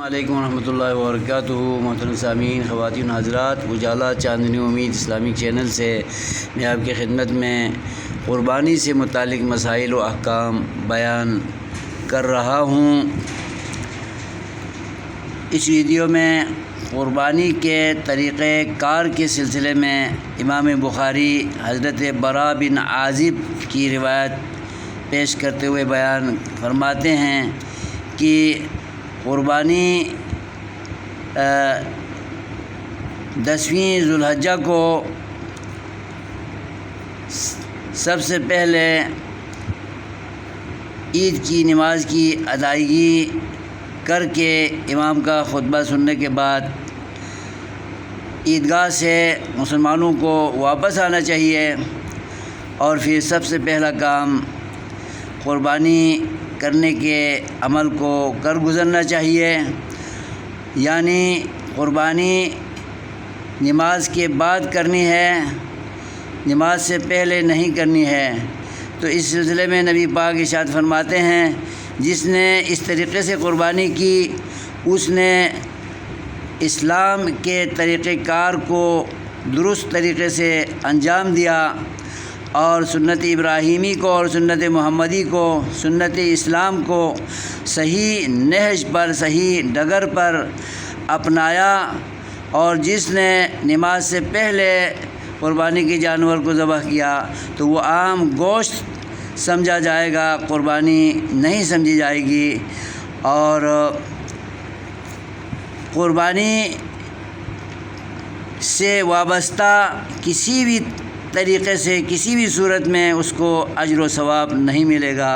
السلام علیکم ورحمۃ اللہ وبرکاتہ۔ محترم سامعین، خواتین حضرات، اجالا چاندنی امید اسلامک چینل سے میں آپ کی خدمت میں قربانی سے متعلق مسائل و احکام بیان کر رہا ہوں۔ اس ویڈیو میں قربانی کے طریقہ کار کے سلسلے میں امام بخاری حضرت براء بن عازب کی روایت پیش کرتے ہوئے بیان فرماتے ہیں کہ قربانی 10ویں ذو الحجہ کو سب سے پہلے عید کی نماز کی ادائیگی کر کے امام کا خطبہ سننے کے بعد عیدگاہ سے مسلمانوں کو واپس آنا چاہیے، اور پھر سب سے پہلا کام قربانی کرنے کے عمل کو کر گزرنا چاہیے، یعنی قربانی نماز کے بعد کرنی ہے، نماز سے پہلے نہیں کرنی ہے۔ تو اس سلسلے میں نبی پاک ارشاد فرماتے ہیں، جس نے اس طریقے سے قربانی کی اس نے اسلام کے طریقہ کار کو درست طریقے سے انجام دیا، اور سنت ابراہیمی کو اور سنت محمدی کو، سنت اسلام کو صحیح نہج پر، صحیح ڈگر پر اپنایا، اور جس نے نماز سے پہلے قربانی کے جانور کو ذبح کیا تو وہ عام گوشت سمجھا جائے گا، قربانی نہیں سمجھی جائے گی۔ اور قربانی سے وابستہ کسی بھی طریقے سے، کسی بھی صورت میں اس کو اجر و ثواب نہیں ملے گا۔